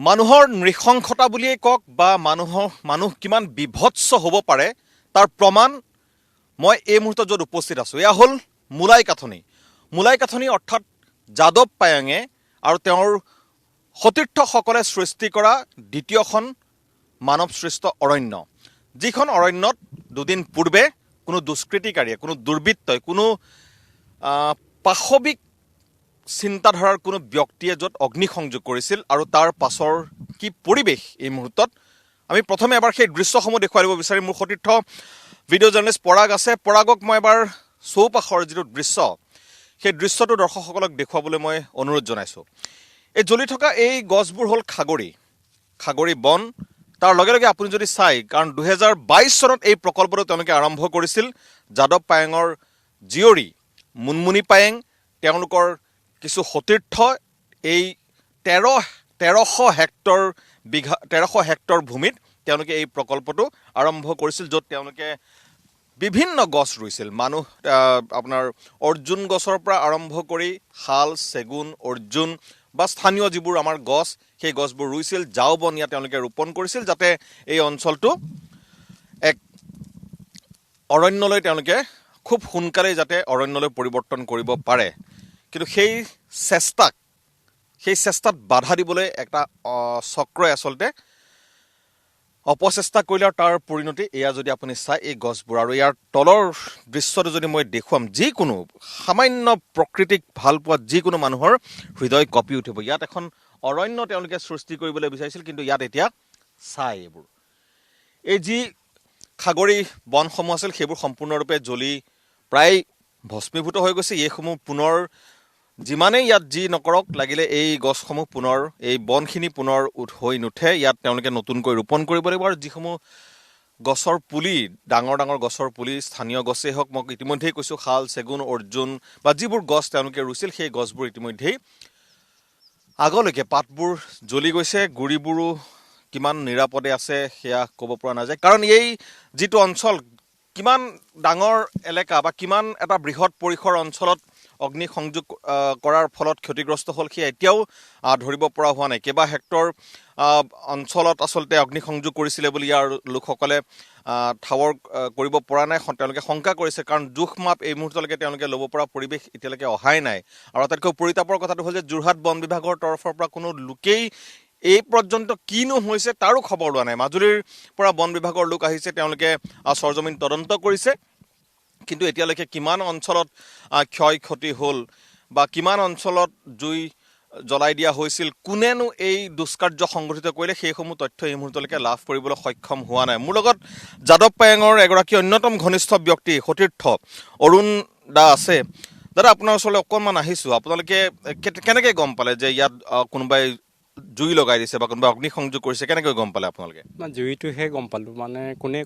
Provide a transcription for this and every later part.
মানুহৰ নৃশংসতা বুলিয়েই কওক বা মানুহ কিমান বিভৎস হ'ব পাৰে তাৰ প্ৰমাণ মই এই মুহূৰ্তত য'ত উপস্থিত আছোঁ এয়া হ'ল মূলাইকাথনি অৰ্থাৎ যাদৱ পায়েঙে আৰু তেওঁৰ সতীৰ্থসকলে সৃষ্টি কৰা দ্বিতীয়খন মানৱসৃষ্ট অৰণ্য, যিখন অৰণ্যত দুদিন পূৰ্বে কোনো দুষ্কৃতিকাৰীয়ে, কোনো দুৰ্বৃত্তই, কোনো পাশবিক চিন্তাধাৰাৰ কোনো ব্যক্তিয়ে য'ত অগ্নিসংযোগ কৰিছিল আৰু তাৰ পাছৰ কি পৰিৱেশ এই মুহূৰ্তত আমি প্ৰথমে এবাৰ সেই দৃশ্যসমূহ দেখুৱাই দিব বিচাৰিম। মোৰ সতীৰ্থ ভিডিঅ' জাৰ্নেলিষ্ট পৰাগ আছে, পৰাগক মই এবাৰ চৌপাশৰ যিটো দৃশ্য সেই দৃশ্যটো দৰ্শকসকলক দেখুৱাবলৈ মই অনুৰোধ জনাইছোঁ। এই জ্বলি থকা এই গছবোৰ হ'ল খাগৰি বন। তাৰ লগে লগে আপুনি যদি চাই, কাৰণ 2022 চনত এই প্ৰকল্পটো তেওঁলোকে আৰম্ভ কৰিছিল। যাদৱ পায়েঙৰ জীয়ৰী মুনমুনি পায়েং, তেওঁলোকৰ কিছু সতীৰ্থ এই 1300 হেক্টৰ ভূমিত তেওঁলোকে এই প্ৰকল্পটো আৰম্ভ কৰিছিল, য'ত তেওঁলোকে বিভিন্ন গছ ৰুইছিল। আপোনাৰ অৰ্জুন গছৰ পৰা আৰম্ভ কৰি শাল, চেগুন, অৰ্জুন বা স্থানীয় যিবোৰ আমাৰ গছ, সেই গছবোৰ ৰুইছিল। জাও বন ইয়াত তেওঁলোকে ৰোপণ কৰিছিল, যাতে এই অঞ্চলটো এক অৰণ্যলৈ তেওঁলোকে খুব সোনকালেই যাতে অৰণ্যলৈ পৰিৱৰ্তন কৰিব পাৰে। কিন্তু সেই চেষ্টাত বাধা দিবলৈ এটা চক্ৰই আচলতে অপচেষ্টা কৰিলে, আৰু তাৰ পৰিণতি এয়া যদি আপুনি চাই এই গছবোৰ। আৰু ইয়াৰ তলৰ দৃশ্যটো যদি মই দেখুৱাম, যিকোনো সামান্য প্ৰকৃতিক ভাল পোৱা যিকোনো মানুহৰ হৃদয় কঁপি উঠিব। ইয়াত এখন অৰণ্য তেওঁলোকে সৃষ্টি কৰিবলৈ বিচাৰিছিল, কিন্তু ইয়াত এতিয়া চাই এই যি খাগৰি বনসমূহ আছিল সেইবোৰ সম্পূৰ্ণৰূপে জ্বলি প্ৰায় ভস্মীভূত হৈ গৈছে। এইসমূহ পুনৰ যিমানেই ইয়াত যি নকৰক লাগিলে এই গছসমূহ পুনৰ, এই বনখিনি পুনৰ হৈ নুঠে। ইয়াত তেওঁলোকে নতুনকৈ ৰোপণ কৰিব লাগিব। আৰু যিসমূহ গছৰ পুলি, ডাঙৰ ডাঙৰ গছৰ পুলি, স্থানীয় গছেই হওক, মই ইতিমধ্যেই কৈছোঁ শাল, চেগুন, অৰ্জুন বা যিবোৰ গছ তেওঁলোকে ৰুইছিল, সেই গছবোৰ ইতিমধ্যেই আগলৈকে পাতবোৰ জ্বলি গৈছে। গুৰিবোৰো কিমান নিৰাপদে আছে সেয়া ক'ব পৰা নাযায়, কাৰণ এই যিটো অঞ্চল, কিমান ডাঙৰ এলেকা বা কিমান এটা বৃহৎ পৰিসৰ অঞ্চলত অগ্নিসংযোগ কৰাৰ ফলত ক্ষতিগ্ৰস্ত হ'ল, সেয়া এতিয়াও ধৰিব পৰা হোৱা নাই। কেইবা হেক্টৰ অঞ্চলত আচলতে অগ্নিসংযোগ কৰিছিলে বুলি ইয়াৰ লোকসকলে ঠাৱৰ কৰিব পৰা নাই। তেওঁলোকে শংকা কৰিছে, কাৰণ জোখ মাপ এই মুহূৰ্তলৈকে তেওঁলোকে ল'ব পৰা পৰিৱেশ এতিয়ালৈকে অহাই নাই। আৰু আটাইতকৈ পৰিতাপৰ কথাটো হ'ল যে যোৰহাট বন বিভাগৰ তৰফৰ পৰা কোনো লোকেই এই পৰ্যন্ত কিনো হৈছে তাৰো খবৰ লোৱা নাই। মাজুলীৰ পৰা বন বিভাগৰ লোক আহিছে, তেওঁলোকে সৰজমিন তদন্ত কৰিছে, কিন্তু এতিয়ালৈকে কিমান অঞ্চলত ক্ষয় ক্ষতি হ'ল বা কিমান অঞ্চলত জুই জ্বলাই দিয়া হৈছিল, কোনেনো এই দুষ্কাৰ্য সংঘটিত কৰিলে, সেইসমূহ তথ্য এই মুহূৰ্তলৈকে লাভ কৰিবলৈ সক্ষম হোৱা নাই। মোৰ লগত যাদৱ পায়েঙৰ এগৰাকী অন্যতম ঘনিষ্ঠ ব্যক্তি, সতীৰ্থ অৰুণ দা আছে। দাদা, আপোনাৰ ওচৰলৈ অকণমান আহিছোঁ। আপোনালোকে কেনেকৈ গম পালে যে ইয়াত কোনোবাই জুই লগাই দিছে বা কোনোবাই অগ্নিসংযোগ কৰিছে? কেনেকৈ গম পালে আপোনালোকে? জুইটোহে গম পালোঁ, মানে কোনে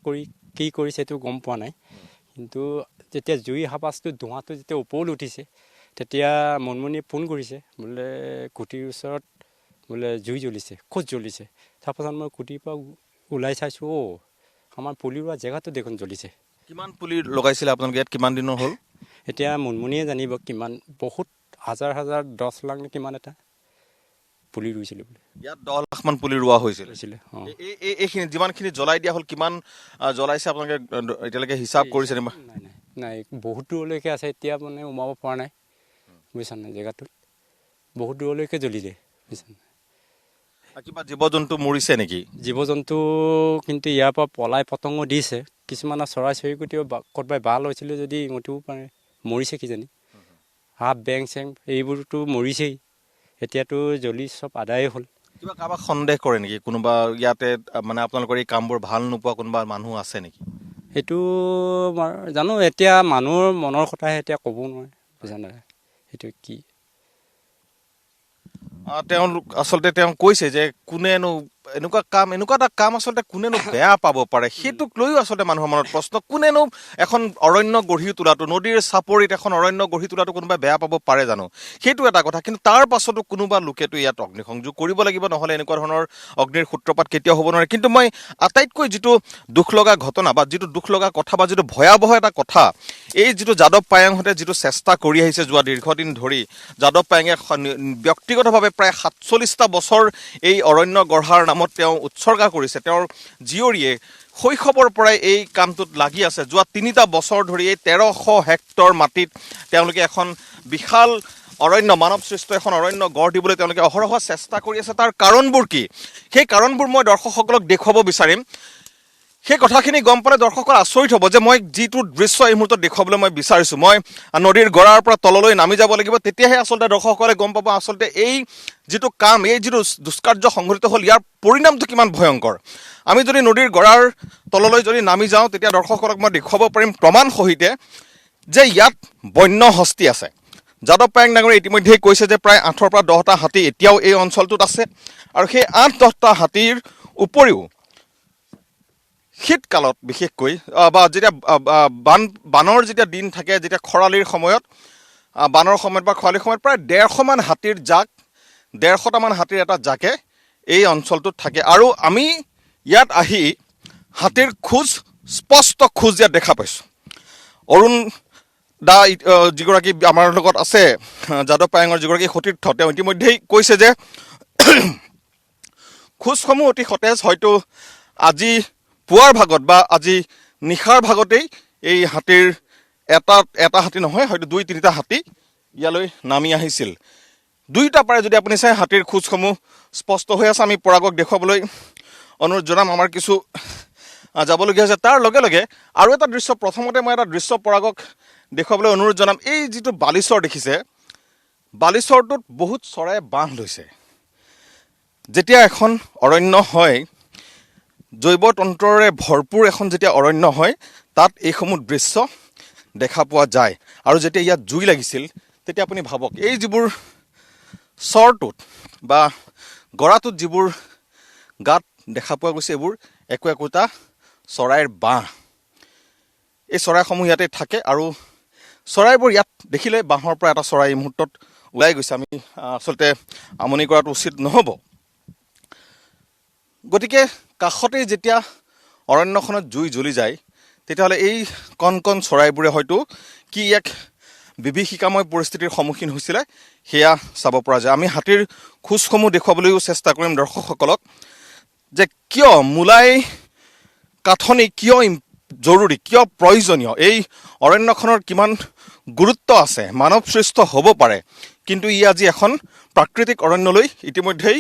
কি কৰিছে সেইটো গম পোৱা নাই। কিন্তু যেতিয়া জুই হাপাচটো, ধোঁৱাটো যেতিয়া ওপৰলৈ উঠিছে, তেতিয়া মুনমুনিয়ে ফোন কৰিছে, বোলে কুটিৰ ওচৰত বোলে জুই জ্বলিছে, ক'ত জ্বলিছে? তাৰপাছত মই কুটিৰ পৰা ওলাই চাইছোঁ, আমাৰ পুলি ৰোৱা জেগাটো দেখোন জ্বলিছে। কিমান পুলি লগাইছিলে আপোনালোকে ইয়াত? কিমান দিনৰ হ'ল? এতিয়া মুনমুনিয়ে জানিব কিমান, বহুত হাজাৰ 10 লাখ নে কিমান এটা পুলি ৰুইছিলোঁ বোলে। ইয়াত 10 লাখমান পুলি ৰোৱা হৈছিলে। এইখিনি যিমানখিনি জ্বলাই দিয়া হ'ল, কিমান জ্বলাইছে আপোনালোকে এতিয়ালৈকে হিচাপ কৰিছে নে? নাই, বহুত দূৰলৈকে আছে, এতিয়া মানে সোমাব পৰা নাই, বুজিছা নাই? জেগাটোত বহুত দূৰলৈকে জ্বলিলে, বুজিছা নাই? কিবা জীৱ জন্তু মৰিছে নেকি? জীৱ জন্তু কিন্তু ইয়াৰ পৰা পলাই পতংগ দিছে। কিছুমানৰ চৰাই চিৰিকটিও ক'ৰবাই বাহ লৈছিলে যদি ইহঁতিও পাৰে মৰিছে কিজানি। সাপ, বেং চেং এইবোৰতো মৰিছেই। এতিয়াতো জ্বলি চব আদায়ে হ'ল। কিবা কাৰোবাক সন্দেহ কৰে নেকি? কোনোবা ইয়াতে মানে আপোনালোকৰ এই কামবোৰ ভাল নোপোৱা কোনোবা মানুহ আছে নেকি? সেইটো জানো, এতিয়া মানুহৰ মনৰ কথাহে, এতিয়া ক'ব নোৱাৰে, বুজা নাই সেইটো কি। তেওঁ কৈছে যে কোনেনো এনেকুৱা এটা কাম আচলতে কোনেনো বেয়া পাব পাৰে সেইটোক লৈও আচলতে মানুহৰ মনত প্ৰশ্ন কোনেনো এখন অৰণ্য গঢ়ি তোলাটো নদীৰ চাপৰিত এখন অৰণ্য গঢ়ি তোলাটো কোনোবাই বেয়া পাব পাৰে জানো সেইটো এটা কথা কিন্তু তাৰ পাছতো কোনোবা লোকেতো ইয়াত অগ্নিসংযোগ কৰিব লাগিব নহ'লে এনেকুৱা ধৰণৰ অগ্নিৰ সূত্ৰপাত কেতিয়াও হ'ব নোৱাৰে কিন্তু মই আটাইতকৈ যিটো দুখ লগা ঘটনা বা যিটো দুখ লগা কথা বা যিটো ভয়াৱহ এটা কথা এই যিটো যাদৱ পায়েংহঁতে যিটো চেষ্টা কৰি আহিছে যোৱা দীৰ্ঘদিন ধৰি যাদৱ পায়েঙে ব্যক্তিগতভাৱে প্ৰায় ৪৭টা বছৰ এই অৰণ্য গঢ়াৰ নামত তেওঁ উৎসৰ্গা কৰিছে তেওঁৰ জীয়ৰীয়ে শৈশৱৰ পৰাই এই কামটোত লাগি আছে যোৱা ৩টা বছৰ ধৰি এই ১৩০০ হেক্টৰ মাটিত তেওঁলোকে এখন বিশাল অৰণ্য মানৱ সৃষ্ট এখন অৰণ্য গঢ় দিবলৈ তেওঁলোকে অহৰহ চেষ্টা কৰি আছে তাৰ কাৰণবোৰ কি সেই কাৰণবোৰ মই দৰ্শকসকলক দেখুৱাব বিচাৰিম সেই কথাখিনি গম পালে দৰ্শকৰ আচৰিত হ'ব যে মই যিটো দৃশ্য এই মুহূৰ্তত দেখুৱাবলৈ মই বিচাৰিছোঁ মই নদীৰ গৰাৰ পৰা তললৈ নামি যাব লাগিব তেতিয়াহে আচলতে দৰ্শকসকলে গম পাব আচলতে এই যিটো কাম এই যিটো দুষ্কাৰ্য সংঘটিত হ'ল ইয়াৰ পৰিণামটো কিমান ভয়ংকৰ আমি যদি নদীৰ গৰাৰ তললৈ যদি নামি যাওঁ তেতিয়া দৰ্শকসকলক মই দেখুৱাব পাৰিম প্ৰমাণ সহিতে যে ইয়াত বন্য হস্তি আছে যাদৱ পায়েং ডাঙৰীয়াই ইতিমধ্যেই কৈছে যে প্ৰায় ৮ৰ পৰা ১০টা হাতী এতিয়াও এই অঞ্চলটোত আছে আৰু সেই ৮-১০টা হাতীৰ উপৰিও শীতকালত বিশেষকৈ বা যেতিয়া বানৰ যেতিয়া দিন থাকে যেতিয়া খৰালিৰ সময়ত বানৰ সময়ত বা খৰালিৰ সময়ত প্ৰায় ১৫০মান হাতীৰ জাক ১৫০টামান হাতীৰ এটা জাকে এই অঞ্চলটোত থাকে আৰু আমি ইয়াত আহি হাতীৰ খোজ স্পষ্ট খোজ ইয়াত দেখা পাইছোঁ অৰুণ দা যিগৰাকী আমাৰ লগত আছে যাদৱ পায়েঙৰ যিগৰাকী সতীৰ্থ তেওঁ ইতিমধ্যেই কৈছে যে খোজসমূহ অতি সতেজ হয়তো আজি পুৱাৰ ভাগত বা আজি নিশাৰ ভাগতেই এই হাতীৰ এটা হাতী নহয় হয়তো ২-৩টা হাতী ইয়ালৈ নামি আহিছিল ২টা পাৰে যদি আপুনি চাই হাতীৰ খোজসমূহ স্পষ্ট হৈ আছে আমি পৰাগক দেখুৱাবলৈ অনুৰোধ জনাম আমাৰ কিছু যাবলগীয়া হৈছে তাৰ লগে লগে আৰু এটা দৃশ্য প্ৰথমতে মই এটা দৃশ্য পৰাগক দেখুৱাবলৈ অনুৰোধ জনাম এই যিটো বালিচৰ দেখিছে বালিচৰটোত বহুত চৰাইয়ে বাঁহ লৈছে যেতিয়া এখন অৰণ্য হয় জৈৱ তন্ত্ৰৰে ভৰপূৰ এখন যেতিয়া অৰণ্য হয় তাত এইসমূহ দৃশ্য দেখা পোৱা যায় আৰু যেতিয়া ইয়াত জুই লাগিছিল তেতিয়া আপুনি ভাবক এই যিবোৰ চৰটোত বা গৰাটোত যিবোৰ গাত দেখা পোৱা গৈছে এইবোৰ একোটা চৰাইৰ বাঁহ এই চৰাইসমূহ ইয়াতে থাকে আৰু চৰাইবোৰ ইয়াত দেখিলে বাঁহৰ পৰা এটা চৰাই এই মুহূৰ্তত ওলাই গৈছে আমি আচলতে আমনি কৰাটো উচিত নহ'ব গতিকে কাষতেই যেতিয়া অৰণ্যখনত জুই জ্বলি যায় তেতিয়াহ'লে এই কণ কণ চৰাইবোৰে হয়তো কি এক বিভীষিকাময় পৰিস্থিতিৰ সন্মুখীন হৈছিলে সেয়া চাব পৰা যায় আমি হাতীৰ খোজসমূহ দেখুৱাবলৈও চেষ্টা কৰিম দৰ্শকসকলক যে কিয় মোলাই কাঠনি কিয় জৰুৰী কিয় প্ৰয়োজনীয় এই অৰণ্যখনৰ কিমান গুৰুত্ব আছে মানৱ সৃষ্ট হ'ব পাৰে কিন্তু ই আজি এখন প্ৰাকৃতিক অৰণ্যলৈ ইতিমধ্যেই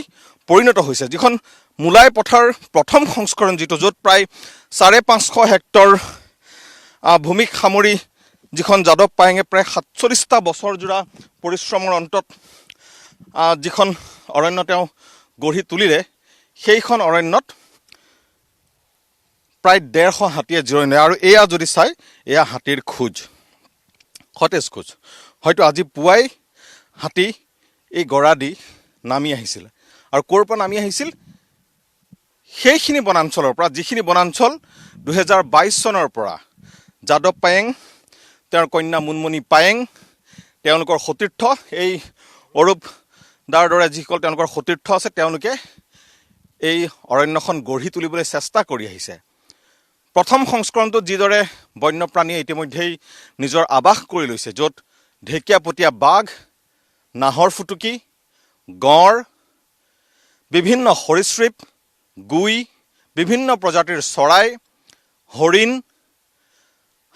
পৰিণত হৈছে যিখন মোলাই পথাৰ প্ৰথম সংস্কৰণ যিটো য'ত প্ৰায় ৫৫০ হেক্টৰ ভূমিক সামৰি যিখন যাদৱ পায়েঙে প্ৰায় ৪৭টা বছৰজোৰা পৰিশ্ৰমৰ অন্তত যিখন অৰণ্য তেওঁ গঢ়ি তুলিলে সেইখন অৰণ্যত প্ৰায় ১৫০ হাতীয়ে জিৰণি লয় আৰু এয়া যদি চাই এয়া হাতীৰ খোজ সতেজ খোজ হয়তো আজি পুৱাই হাতী এই গৰা দি নামি আহিছিল আৰু ক'ৰ পৰা নামি আহিছিল সেইখিনি বনাঞ্চলৰ পৰা যিখিনি বনাঞ্চল ২০২২ চনৰ পৰা যাদৱ পায়েং তেওঁৰ কন্যা মুনমুনি পায়েং তেওঁলোকৰ সতীৰ্থ এই অৰূপ দাৰ দৰে যিসকল তেওঁলোকৰ সতীৰ্থ আছে তেওঁলোকে এই অৰণ্যখন গঢ়ি তুলিবলৈ চেষ্টা কৰি আহিছে প্ৰথম সংস্কৰণটোত যিদৰে বন্যপ্ৰাণীয়ে ইতিমধ্যেই নিজৰ আৱাস কৰি লৈছে য'ত ঢেকীয়াপতীয়া বাঘ নাহৰ ফুটুকী গঁড় বিভিন্ন সৰীসৃপ গুই বিভিন্ন প্ৰজাতিৰ চৰাই হৰিণ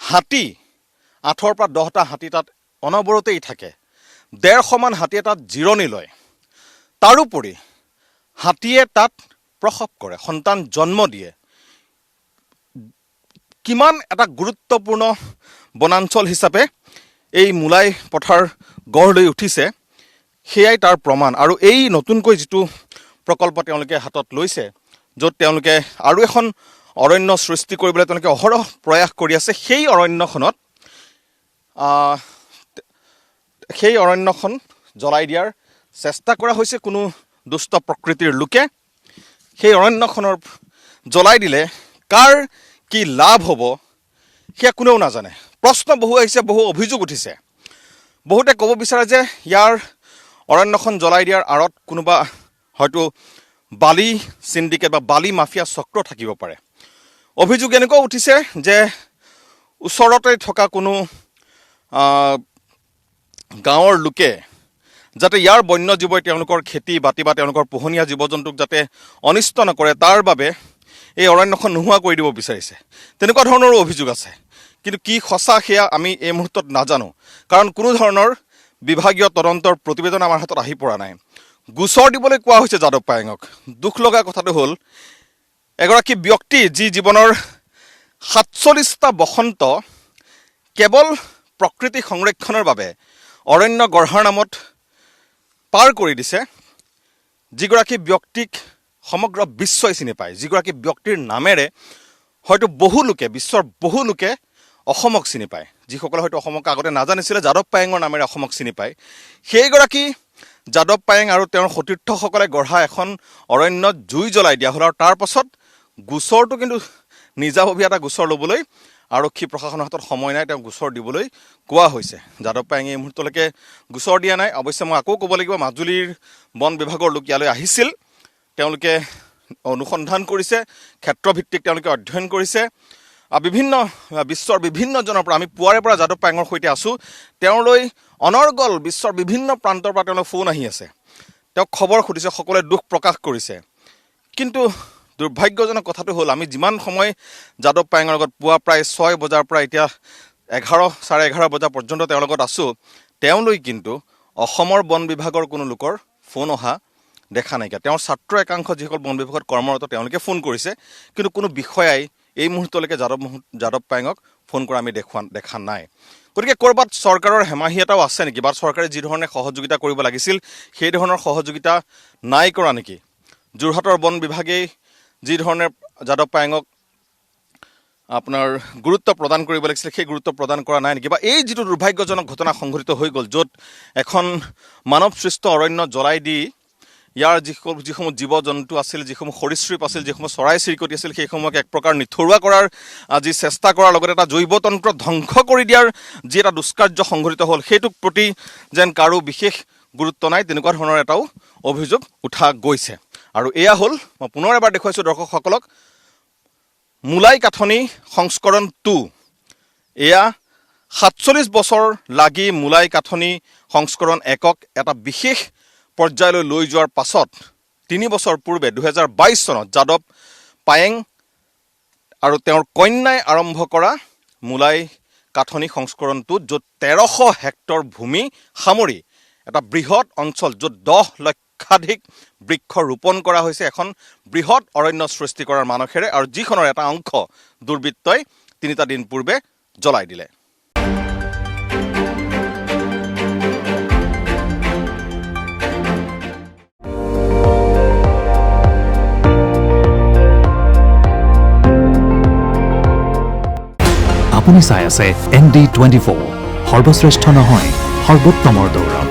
হাতী ৮ৰ পৰা ১০টা হাতী তাত অনবৰতেই থাকে ১৫০মান হাতীয়ে তাত জিৰণি লয় তাৰোপৰি হাতীয়ে তাত প্ৰসৱ কৰে সন্তান জন্ম দিয়ে কিমান এটা গুৰুত্বপূৰ্ণ বনাঞ্চল হিচাপে এই মোলাই পথাৰ গঢ় লৈ উঠিছে সেয়াই তাৰ প্ৰমাণ আৰু এই নতুনকৈ যিটো প্ৰকল্প তেওঁলোকে হাতত লৈছে য'ত তেওঁলোকে আৰু এখন অৰণ্য সৃষ্টি কৰিবলৈ তেওঁলোকে অহৰহ প্ৰয়াস কৰি আছে সেই অৰণ্যখন জ্বলাই দিয়াৰ চেষ্টা কৰা হৈছে কোনো দুষ্ট প্ৰকৃতিৰ লোকে সেই অৰণ্যখনৰ জ্বলাই দিলে কাৰ কি লাভ হ'ব সেয়া কোনেও নাজানে। প্ৰশ্ন বহু আহিছে, বহু অভিযোগ উঠিছে। বহুতে ক'ব বিচাৰে যে ইয়াৰ অৰণ্যখন জ্বলাই দিয়াৰ আঁৰত কোনোবা হয়তো বালি চিণ্ডিকেট বা বালি মাফিয়া চক্ৰ থাকিব পাৰে। অভিযোগ এনেকুৱাও উঠিছে যে ওচৰতে থকা কোনো গাঁৱৰ লোকে যাতে ইয়াৰ বন্যজীৱই তেওঁলোকৰ খেতি বাতি বা তেওঁলোকৰ পোহনীয়া জীৱ জন্তুক যাতে অনিষ্ট নকৰে তাৰ বাবে এই অৰণ্যখন নোহোৱা কৰি দিব বিচাৰিছে। তেনেকুৱা ধৰণৰো অভিযোগ আছে। কিন্তু কি সঁচা সেয়া আমি এই মুহূৰ্তত নাজানো, কাৰণ কোনো ধৰণৰ বিভাগীয় তদন্তৰ প্ৰতিবেদন আমাৰ হাতত আহি পৰা নাই। গোচৰ দিবলৈ কোৱা হৈছে যাদৱ পায়েঙক। দুখ লগা কথাটো হ'ল এগৰাকী ব্যক্তি যি জীৱনৰ ৪৭টা বসন্ত কেৱল প্ৰকৃতি সংৰক্ষণৰ বাবে অৰণ্য গঢ়াৰ নামত পাৰ কৰি দিছে, যিগৰাকী ব্যক্তিক সমগ্ৰ বিশ্বই চিনি পায়, যিগৰাকী ব্যক্তিৰ নামেৰে হয়তো বহু লোকে, বিশ্বৰ বহু লোকে অসমক চিনি পায়, যিসকলে হয়তো অসমক আগতে নাজানিছিলে যাদৱ পায়েঙৰ নামেৰে অসমক চিনি পায়। সেইগৰাকী যাদৱ পায়েং আৰু তেওঁৰ সতীৰ্থসকলে গঢ়া এখন অৰণ্যত জুই জ্বলাই দিয়া হ'ল। আৰু তাৰ পাছত গোচৰটো কিন্তু নিজাববীয়া এটা গোচৰ ল'বলৈ আৰক্ষী প্ৰশাসনৰ হাতত সময় নাই, তেওঁ গোচৰ দিবলৈ কোৱা হৈছে। যাদৱ পায়েঙে এই মুহূৰ্তলৈকে গোচৰ দিয়া নাই। অৱশ্যে মই আকৌ ক'ব লাগিব, মাজুলীৰ বন বিভাগৰ লোক ইয়ালৈ আহিছিল, তেওঁলোকে অনুসন্ধান কৰিছে, ক্ষেত্ৰভিত্তিক তেওঁলোকে অধ্যয়ন কৰিছে। বিশ্বৰ বিভিন্নজনৰ পৰা আমি পুৱাৰে পৰা যাদৱ পায়েঙৰ সৈতে আছোঁ। তেওঁলৈ অনৰ্গল বিশ্বৰ বিভিন্ন প্ৰান্তৰ পৰা তেওঁলোক ফোন আহি আছে, তেওঁক খবৰ সুধিছে, সকলোৱে দুখ প্ৰকাশ কৰিছে। কিন্তু দুৰ্ভাগ্যজনক কথাটো হ'ল আমি যিমান সময় যাদৱ পায়েঙৰ লগত পুৱা প্ৰায় 6 বজাৰ পৰা এতিয়া 11:30 বজা পৰ্যন্ত তেওঁৰ লগত আছোঁ, তেওঁলৈ কিন্তু অসমৰ বন বিভাগৰ কোনো লোকৰ ফোন অহা দেখা নাইকিয়া। তেওঁৰ ছাত্ৰ একাংশ যিসকল বন বিভাগত কৰ্মৰত তেওঁলোকে ফোন কৰিছে, কিন্তু কোনো বিষয়াই এই মুহূৰ্তলৈকে যাদৱ পায়েঙক ফোন কৰা আমি দেখা নাই। গতিকে ক'ৰবাত চৰকাৰৰ হেমাহি এটাও আছে নেকি, বা চৰকাৰে যি ধৰণে সহযোগিতা কৰিব লাগিছিল সেই ধৰণৰ সহযোগিতা নাই কৰা নেকি? যোৰহাটৰ বন বিভাগেই যি ধৰণে যাদৱ পায়েঙক আপোনাৰ গুৰুত্ব প্ৰদান কৰিব লাগিছিল সেই গুৰুত্ব প্ৰদান কৰা নাই নেকি? বা এই যিটো দুৰ্ভাগ্যজনক ঘটনা সংঘটিত হৈ গ'ল, য'ত এখন মানৱ সৃষ্ট অৰণ্য জ্বলাই দি ইয়াৰ যিসমূহ জীৱ জন্তু আছিল, যিসমূহ সৰীসৃপ আছিল, যিসমূহ চৰাই চিৰিকটি আছিল, সেইসমূহক এক প্ৰকাৰ নিথৰুৱা কৰাৰ যি চেষ্টা কৰাৰ লগতে এটা জৈৱতন্ত্ৰ ধ্বংস কৰি দিয়াৰ যি এটা দুষ্কাৰ্য সংঘটিত হ'ল, সেইটোক প্ৰতি যেন কাৰো বিশেষ গুৰুত্ব নাই, তেনেকুৱা ধৰণৰ এটাও অভিযোগ উঠা গৈছে। আৰু এয়া হ'ল, মই পুনৰ এবাৰ দেখুৱাইছোঁ দৰ্শকসকলক, মোলাই কাঠনি সংস্কৰণ 2। এয়া ৪৭ বছৰ লাগি মোলাই কাঠনি সংস্কৰণ 1ক এটা বিশেষ পৰ্যায়লৈ লৈ যোৱাৰ পাছত 3 বছৰ পূৰ্বে 2022 চনত যাদৱ পায়েং আৰু তেওঁৰ কন্যাই আৰম্ভ কৰা মোলাই কাঠনি সংস্কৰণটোত, য'ত 1300 হেক্টৰ ভূমি সামৰি এটা বৃহৎ অঞ্চল, য'ত 10 লক্ষাধিক বৃক্ষ ৰোপণ কৰা হৈছে, এখন বৃহৎ অৰণ্য সৃষ্টি কৰাৰ মানসেৰে, আৰু যিখনৰ এটা অংশ দুৰ্বৃত্তই 3টা দিন পূৰ্বে জ্বলাই দিলে। আপুনি চাই আছে ND24, সৰ্বশ্ৰেষ্ঠ নহয়, সৰ্বোত্তমৰ দৌৰত।